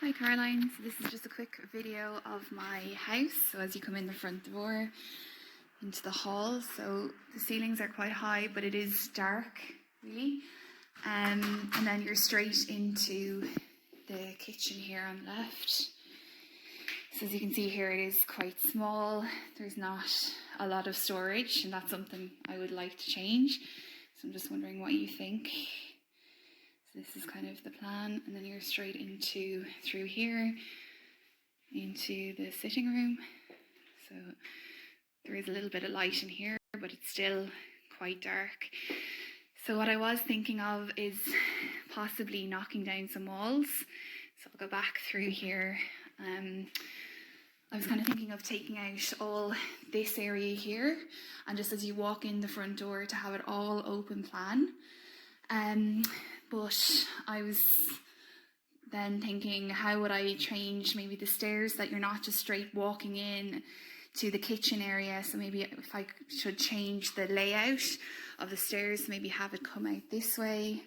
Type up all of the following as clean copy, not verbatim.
Hi Caroline, so this is just a quick video of my house. So as you come in the front door into the hall, so the ceilings are quite high, but it is dark really, and then you're straight into the kitchen here on the left. So as you can see here, it is quite small. There's not a lot of storage, and that's something I would like to change. So I'm just wondering what you think. So this is kind of the plan, and then you're straight through here into the sitting room. So there is a little bit of light in here, but it's still quite dark. So what I was thinking of is possibly knocking down some walls. So I'll go back through here. I was kind of thinking of taking out all this area here, and just as you walk in the front door to have it all open plan. But I was then thinking, how would I change maybe the stairs, that you're not just straight walking in to the kitchen area. So maybe if I should change the layout of the stairs, maybe have it come out this way.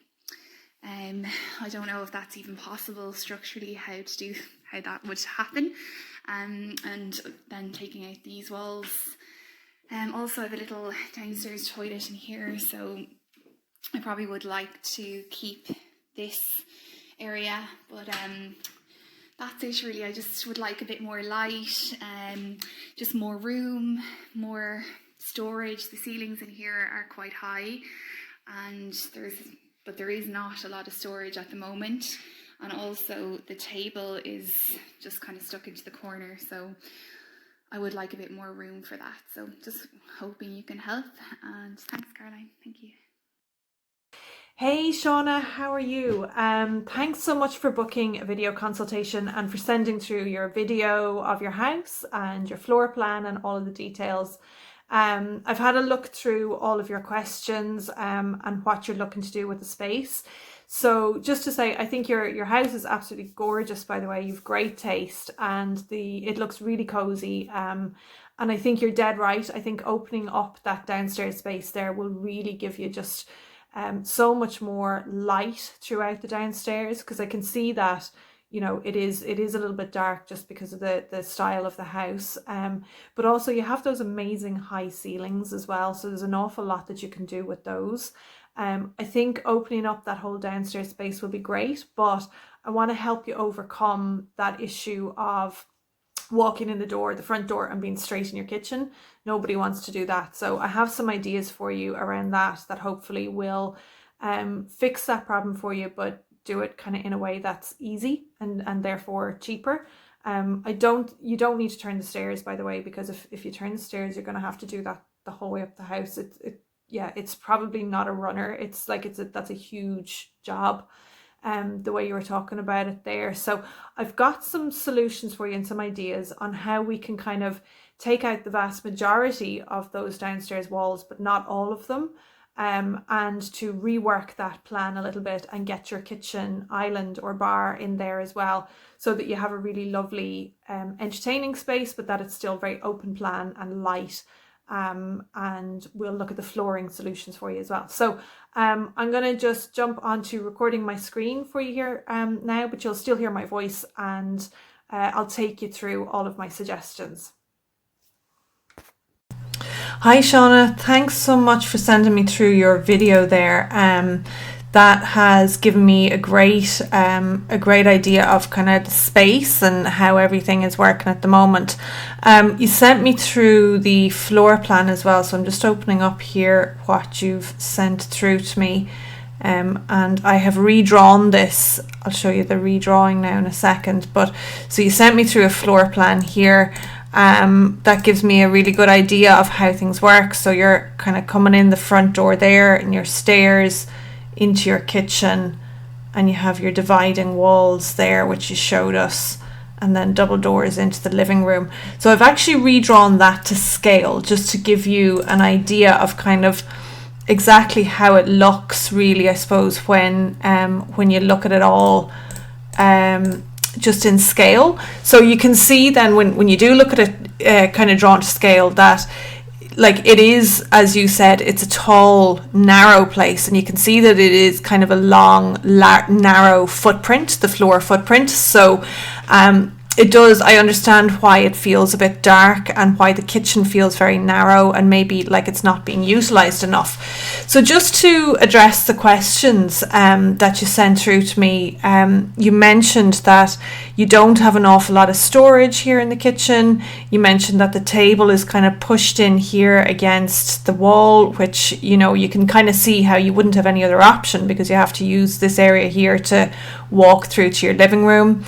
I don't know if that's even possible structurally, how that would happen. And then taking out these walls. Also I have a little downstairs toilet in here, so I probably would like to keep this area, but that's it really. I just would like a bit more light, just more room, more storage. The ceilings in here are quite high, and there is not a lot of storage at the moment, and also the table is just kind of stuck into the corner, so I would like a bit more room for that. So just hoping you can help, and thanks Caroline. Thank you. Hey Shauna, how are you? Thanks so much for booking a video consultation and for sending through your video of your house and your floor plan and all of the details. I've had a look through all of your questions and what you're looking to do with the space. So just to say, I think your house is absolutely gorgeous, by the way. You've great taste, and it looks really cozy. And I think you're dead right. I think opening up that downstairs space there will really give you just so much more light throughout the downstairs, because I can see that, you know, it is a little bit dark just because of the style of the house, but also you have those amazing high ceilings as well, so there's an awful lot that you can do with those. I think opening up that whole downstairs space will be great, but I want to help you overcome that issue of walking in the front door and being straight in your kitchen. Nobody wants to do that. So I have some ideas for you around that hopefully will fix that problem for you, but do it kind of in a way that's easy and therefore cheaper. You don't need to turn the stairs, by the way, because if you turn the stairs, you're going to have to do that the whole way up the house. It's probably not a runner. That's a huge job. The way you were talking about it there. So I've got some solutions for you and some ideas on how we can kind of take out the vast majority of those downstairs walls, but not all of them, and to rework that plan a little bit and get your kitchen island or bar in there as well, so that you have a really lovely entertaining space, but that it's still very open plan and light. And we'll look at the flooring solutions for you as well. So I'm going to just jump onto recording my screen for you here now, but you'll still hear my voice, and I'll take you through all of my suggestions. Hi Shauna, thanks so much for sending me through your video there. That has given me a great idea of kind of the space and how everything is working at the moment. You sent me through the floor plan as well, so I'm just opening up here what you've sent through to me, and I have redrawn this. I'll show you the redrawing now in a second. But so you sent me through a floor plan here. That gives me a really good idea of how things work. So you're kind of coming in the front door there, and your stairs into your kitchen, and you have your dividing walls there, which you showed us, and then double doors into the living room. So I've actually redrawn that to scale, just to give you an idea of kind of exactly how it looks really, I suppose, when you look at it all just in scale. So you can see then when you do look at it kind of drawn to scale, that like it is, as you said, it's a tall, narrow place, and you can see that it is kind of a long, narrow footprint, the floor footprint. So it does, I understand why it feels a bit dark and why the kitchen feels very narrow and maybe like it's not being utilised enough. So just to address the questions that you sent through to me, you mentioned that you don't have an awful lot of storage here in the kitchen. You mentioned that the table is kind of pushed in here against the wall, which, you know, you can kind of see how you wouldn't have any other option because you have to use this area here to walk through to your living room.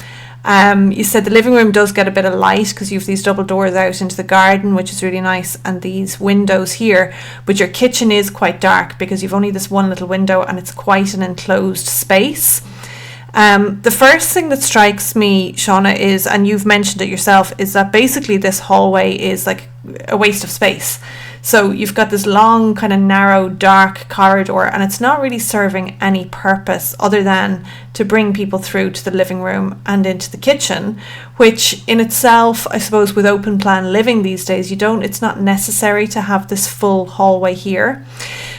You said the living room does get a bit of light because you have these double doors out into the garden, which is really nice, and these windows here, but your kitchen is quite dark because you've only this one little window and it's quite an enclosed space. The first thing that strikes me, Shauna, is, and you've mentioned it yourself, is that basically this hallway is like a waste of space. So you've got this long, kind of narrow, dark corridor, and it's not really serving any purpose other than to bring people through to the living room and into the kitchen, which in itself, I suppose, with open plan living these days, it's not necessary to have this full hallway here.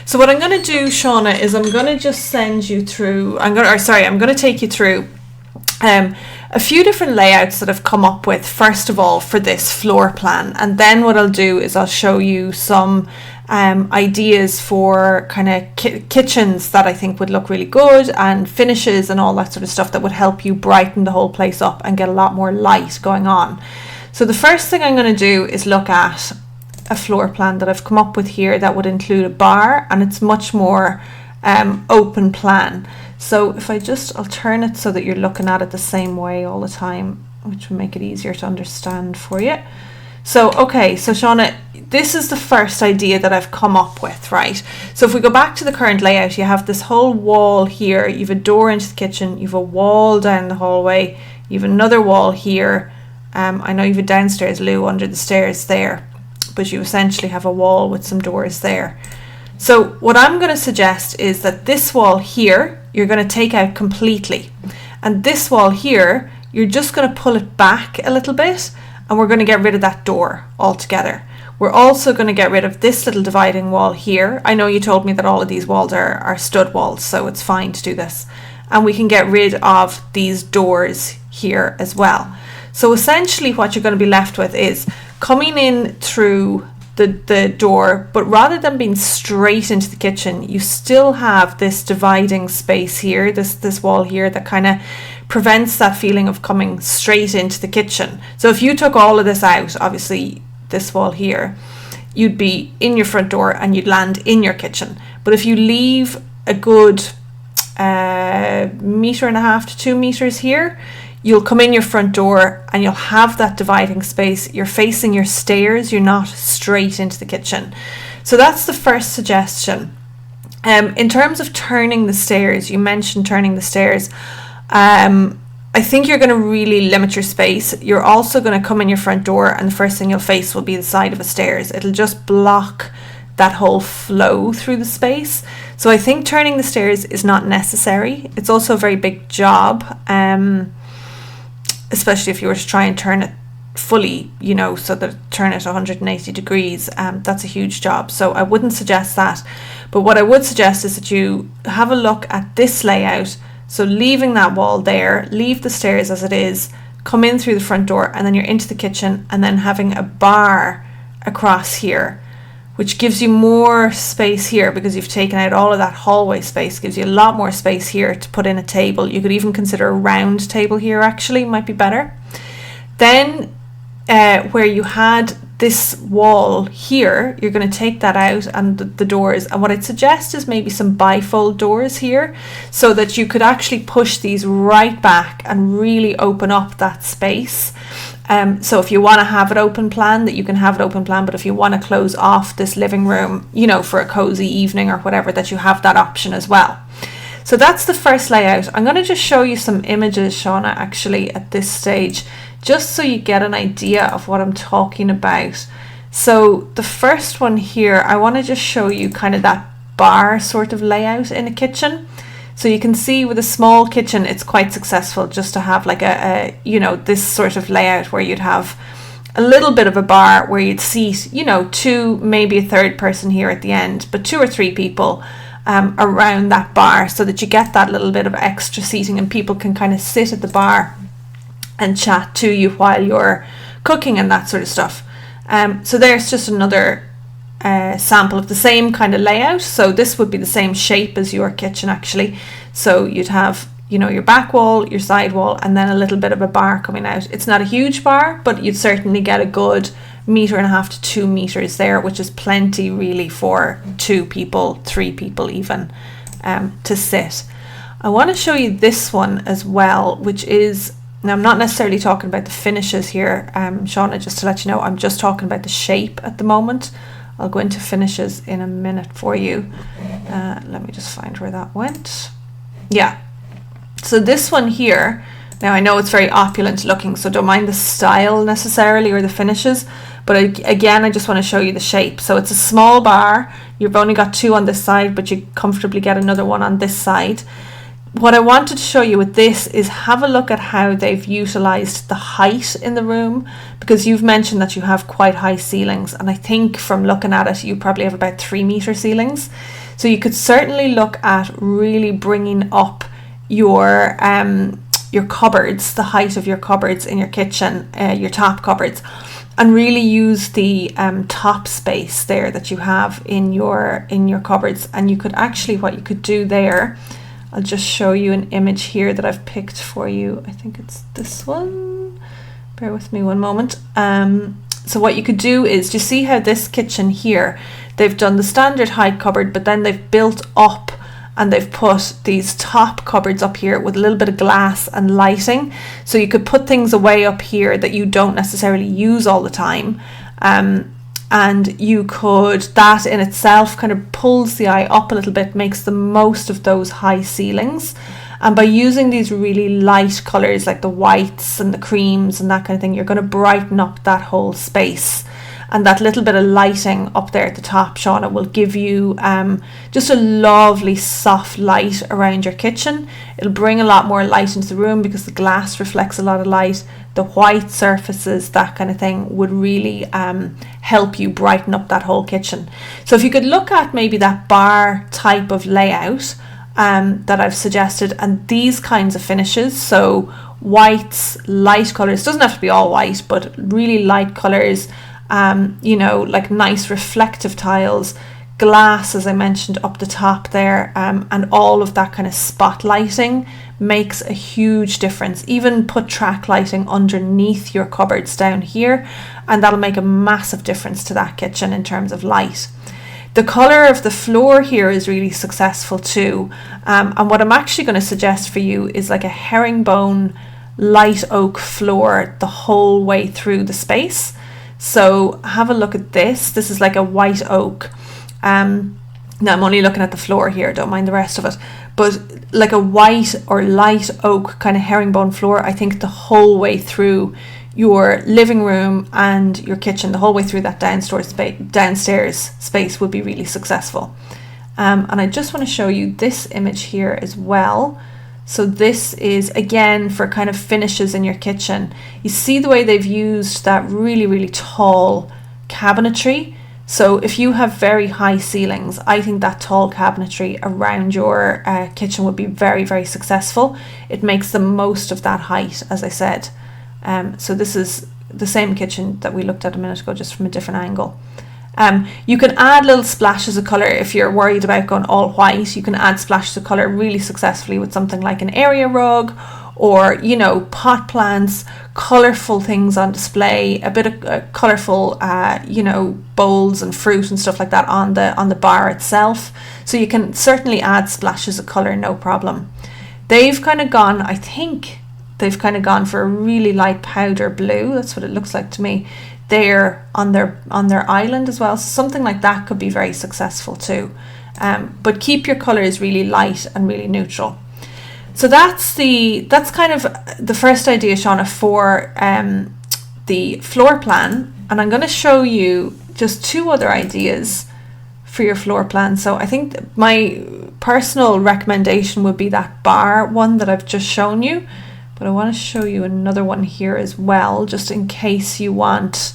So what I'm going to do, Shauna, is I'm going to just send you through, I'm going to take you through a few different layouts that I've come up with, first of all, for this floor plan. And then what I'll do is I'll show you some ideas for kind of kitchens that I think would look really good, and finishes and all that sort of stuff that would help you brighten the whole place up and get a lot more light going on. So the first thing I'm going to do is look at a floor plan that I've come up with here that would include a bar, and it's much more open plan. So if I'll turn it so that you're looking at it the same way all the time, which will make it easier to understand for you. So, okay, so Shauna, this is the first idea that I've come up with, right? So if we go back to the current layout, you have this whole wall here, you have a door into the kitchen, you have a wall down the hallway, you have another wall here. I know you have a downstairs loo under the stairs there, but you essentially have a wall with some doors there. So what I'm going to suggest is that this wall here, you're going to take out completely. And this wall here, you're just going to pull it back a little bit, and we're going to get rid of that door altogether. We're also going to get rid of this little dividing wall here. I know you told me that all of these walls are stud walls, so it's fine to do this. And we can get rid of these doors here as well. So essentially what you're going to be left with is coming in through the door, but rather than being straight into the kitchen, you still have this dividing space here, this wall here that kind of prevents that feeling of coming straight into the kitchen. So if you took all of this out, obviously this wall here, you'd be in your front door and you'd land in your kitchen. But if you leave a good 1.5 meters to 2 meters here, you'll come in your front door and you'll have that dividing space. You're facing your stairs, you're not straight into the kitchen. So that's the first suggestion. In terms of turning the stairs, you mentioned turning the stairs. I think you're going to really limit your space. You're also going to come in your front door and the first thing you'll face will be the side of the stairs. It'll just block that whole flow through the space. So I think turning the stairs is not necessary. It's also a very big job. Especially if you were to try and turn it fully, so that turn it 180 degrees, that's a huge job. So I wouldn't suggest that. But what I would suggest is that you have a look at this layout. So leaving that wall there, leave the stairs as it is, come in through the front door, and then you're into the kitchen, and then having a bar across here, which gives you more space here because you've taken out all of that hallway space, gives you a lot more space here to put in a table. You could even consider a round table here, actually, might be better. Then where you had this wall here, you're going to take that out and the doors. And what I'd suggest is maybe some bifold doors here so that you could actually push these right back and really open up that space. So if you want to have it open plan, that you can have it open plan, but if you want to close off this living room, for a cozy evening or whatever, that you have that option as well. So that's the first layout. I'm going to just show you some images, Shauna, actually at this stage, just so you get an idea of what I'm talking about. So the first one here, I want to just show you kind of that bar sort of layout in a kitchen. So you can see with a small kitchen, it's quite successful just to have like a this sort of layout where you'd have a little bit of a bar where you'd seat, you know, 2, maybe a third person here at the end, but 2 or 3 people around that bar, so that you get that little bit of extra seating and people can kind of sit at the bar and chat to you while you're cooking and that sort of stuff. So there's just another sample of the same kind of layout. So this would be the same shape as your kitchen actually. So you'd have, you know, your back wall, your side wall, and then a little bit of a bar coming out. It's not a huge bar, but you'd certainly get a good 1.5 to 2 meters there, which is plenty really for 2 people, 3 people even, to sit. I want to show you this one as well, which is, now I'm not necessarily talking about the finishes here, Shauna, just to let you know, I'm just talking about the shape at the moment. I'll go into finishes in a minute for you. Let me just find where that went. Yeah. So this one here, now I know it's very opulent looking, so don't mind the style necessarily or the finishes, but again, I just want to show you the shape. So it's a small bar. You've only got 2 on this side, but you comfortably get another one on this side. What I wanted to show you with this is have a look at how they've utilized the height in the room, because you've mentioned that you have quite high ceilings, and I think from looking at it, you probably have about 3 meter ceilings. So you could certainly look at really bringing up your cupboards, the height of your cupboards in your kitchen, your top cupboards, and really use the top space there that you have in your cupboards. And you could actually, what you could do there, I'll just show you an image here that I've picked for you. I think it's this one. Bear with me one moment. So what you could do is, you see how this kitchen here, they've done the standard height cupboard, but then they've built up and they've put these top cupboards up here with a little bit of glass and lighting. So you could put things away up here that you don't necessarily use all the time. And you could, that in itself kind of pulls the eye up a little bit, makes the most of those high ceilings. And by using these really light colours like the whites and the creams and that kind of thing, you're going to brighten up that whole space. And that little bit of lighting up there at the top, Shauna, will give you just a lovely soft light around your kitchen. It'll bring a lot more light into the room because the glass reflects a lot of light. The white surfaces, that kind of thing, would really help you brighten up that whole kitchen. So if you could look at maybe that bar type of layout that I've suggested, and these kinds of finishes, so whites, light colours, doesn't have to be all white, but really light colours, you know, like nice reflective tiles, glass, as I mentioned up the top there, and all of that kind of spotlighting makes a huge difference. Even put track lighting underneath your cupboards down here, and that'll make a massive difference to that kitchen in terms of light. The colour of the floor here is really successful too, and what I'm actually going to suggest for you is like a herringbone light oak floor the whole way through the space. So have a look at this. This is like a white oak. Now I'm only looking at the floor here, don't mind the rest of it, but like a white or light oak kind of herringbone floor, I think the whole way through your living room and your kitchen, the whole way through that downstairs space would be really successful. And I just want to show you this image here as well. So this is again for kind of finishes in your kitchen. You see the way they've used that really, really tall cabinetry. So if you have very high ceilings, I think that tall cabinetry around your kitchen would be very, very successful. It makes the most of that height, as I said. So this is the same kitchen that we looked at a minute ago, just from a different angle. You can add little splashes of colour if you're worried about going all white. You can add splashes of colour really successfully with something like an area rug, or, you know, pot plants, colourful things on display, a bit of colourful, you know, bowls and fruit and stuff like that on the bar itself. So you can certainly add splashes of colour, no problem. They've kind of gone, I think they've kind of gone for a really light powder blue. That's what it looks like to me. There on their island as well. So something like that could be very successful too. But keep your colours really light and really neutral. So that's kind of the first idea, Shauna, for the floor plan. And I'm going to show you just 2 other ideas for your floor plan. So I think my personal recommendation would be that bar one that I've just shown you, but I want to show you another one here as well, just in case you want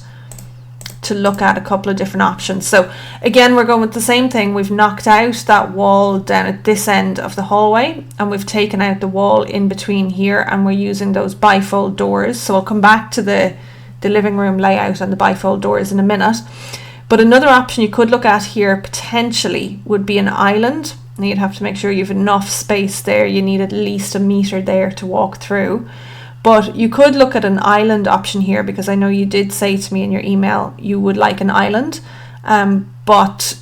to look at a couple of different options. So again, we're going with the same thing. We've knocked out that wall down at this end of the hallway, and we've taken out the wall in between here, and we're using those bifold doors. So I'll come back to the living room layout and the bifold doors in a minute. But another option you could look at here potentially would be an island. And you'd have to make sure you have enough space there. You need at least a metre there to walk through. But you could look at an island option here, because I know you did say to me in your email you would like an island. But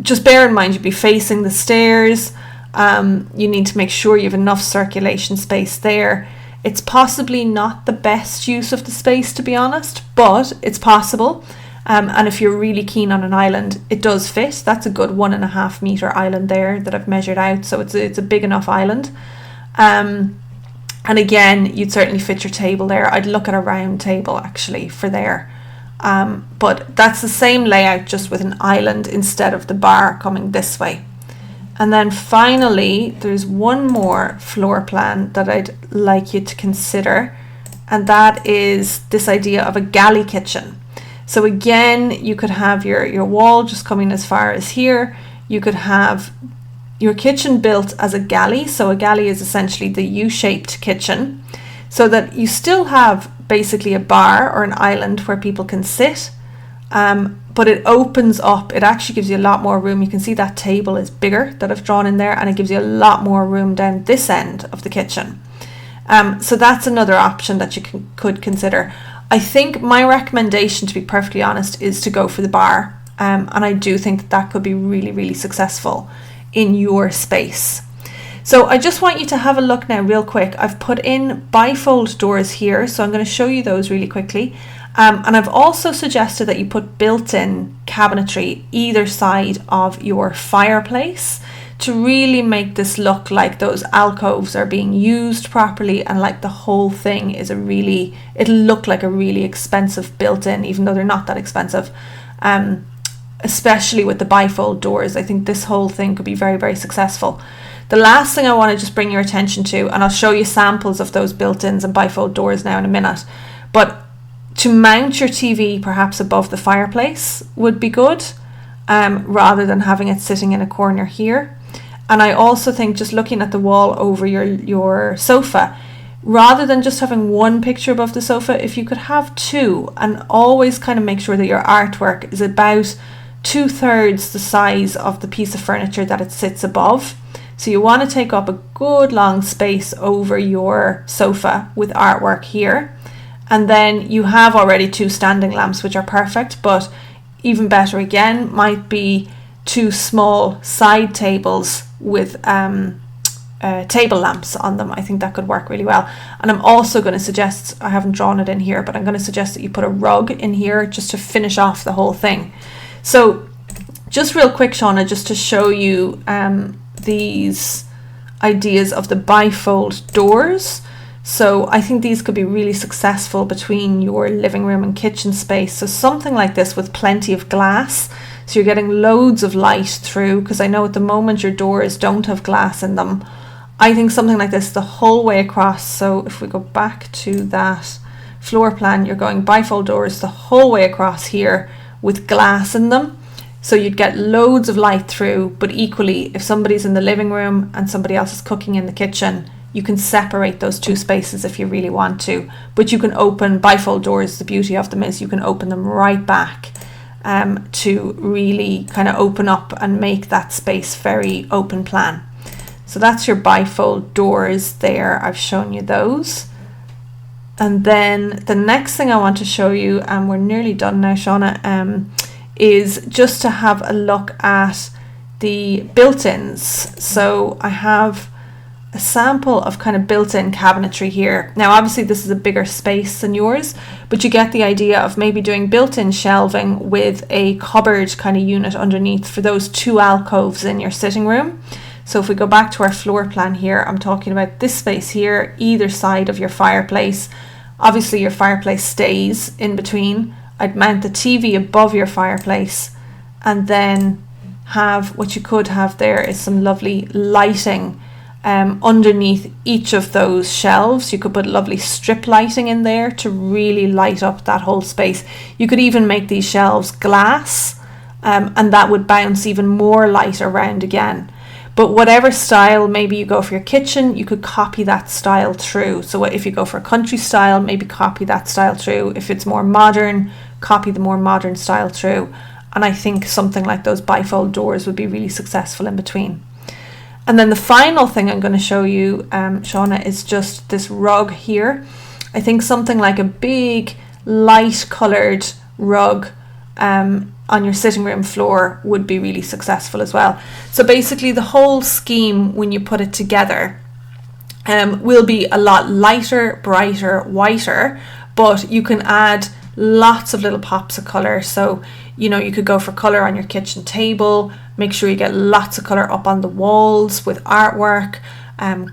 just bear in mind, you'd be facing the stairs. You need to make sure you have enough circulation space there. It's possibly not the best use of the space, to be honest, but it's possible. And if you're really keen on an island, it does fit. That's a good 1.5 metre island there that I've measured out. So it's a big enough island. And again, you'd certainly fit your table there. I'd look at a round table actually for there. But that's the same layout, just with an island instead of the bar coming this way. And then finally, there's one more floor plan that I'd like you to consider. And that is this idea of a galley kitchen. So again, you could have your wall just coming as far as here. You could have your kitchen built as a galley. So a galley is essentially the U-shaped kitchen, so that you still have basically a bar or an island where people can sit, but it opens up. It actually gives you a lot more room. You can see that table is bigger that I've drawn in there, and it gives you a lot more room down this end of the kitchen. So that's another option that you could consider. I think my recommendation, to be perfectly honest, is to go for the bar, and I do think that could be really, really successful in your space. So I just want you to have a look now real quick. I've put in bifold doors here, so I'm going to show you those really quickly. And I've also suggested that you put built-in cabinetry either side of your fireplace to really make this look like those alcoves are being used properly, and like the whole thing is it'll look like a really expensive built-in, even though they're not that expensive. Especially with the bifold doors, I think this whole thing could be very, very successful. The last thing I want to just bring your attention to, and I'll show you samples of those built-ins and bifold doors now in a minute, but to mount your TV perhaps above the fireplace would be good, rather than having it sitting in a corner here. And I also think, just looking at the wall over your sofa, rather than just having one picture above the sofa, if you could have two, and always kind of make sure that your artwork is about 2/3 the size of the piece of furniture that it sits above. So you want to take up a good long space over your sofa with artwork here. And then you have already 2 standing lamps, which are perfect, but even better again might be 2 small side tables with table lamps on them. I think that could work really well. And I'm also going to suggest, I haven't drawn it in here, but I'm going to suggest that you put a rug in here just to finish off the whole thing. So just real quick, Shauna, just to show you these ideas of the bifold doors. So I think these could be really successful between your living room and kitchen space. So something like this with plenty of glass. So you're getting loads of light through, because I know at the moment your doors don't have glass in them. I think something like this the whole way across. So if we go back to that floor plan, you're going bifold doors the whole way across here with glass in them. So you'd get loads of light through, but equally, if somebody's in the living room and somebody else is cooking in the kitchen, you can separate those 2 spaces if you really want to. But you can open bifold doors. The beauty of them is you can open them right back to really kind of open up and make that space very open plan. So that's your bifold doors there. I've shown you those. And then the next thing I want to show you, and we're nearly done now, Shauna, is just to have a look at the built-ins. So I have a sample of kind of built-in cabinetry here. Now obviously this is a bigger space than yours, but you get the idea of maybe doing built-in shelving with a cupboard kind of unit underneath for those 2 alcoves in your sitting room. So if we go back to our floor plan here, I'm talking about this space here, either side of your fireplace. Obviously your fireplace stays in between. I'd mount the TV above your fireplace, and then have, what you could have there is some lovely lighting underneath each of those shelves. You could put lovely strip lighting in there to really light up that whole space. You could even make these shelves glass, and that would bounce even more light around again. But whatever style maybe you go for your kitchen, you could copy that style through. So if you go for a country style, maybe copy that style through. If it's more modern, copy the more modern style through. And I think something like those bifold doors would be really successful in between. And then the final thing I'm going to show you, Shauna, is just this rug here. I think something like a big light coloured rug on your sitting room floor would be really successful as well. So basically the whole scheme, when you put it together, will be a lot lighter, brighter, whiter, but you can add lots of little pops of colour. So, you know, you could go for colour on your kitchen table, make sure you get lots of colour up on the walls with artwork,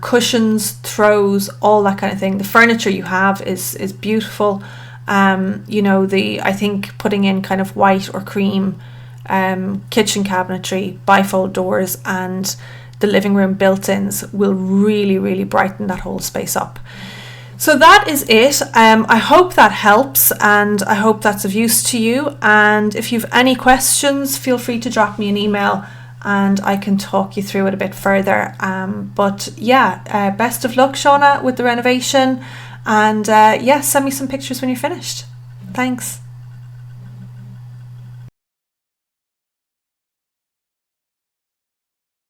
cushions, throws, all that kind of thing. The furniture you have is beautiful. You know, I think putting in kind of white or cream kitchen cabinetry, bifold doors, and the living room built-ins will really, really brighten that whole space up. So that is it. I hope that helps, and I hope that's of use to you. And if you've any questions, feel free to drop me an email and I can talk you through it a bit further. But yeah, best of luck, Shauna, with the renovation. And yeah, send me some pictures when you're finished. Thanks.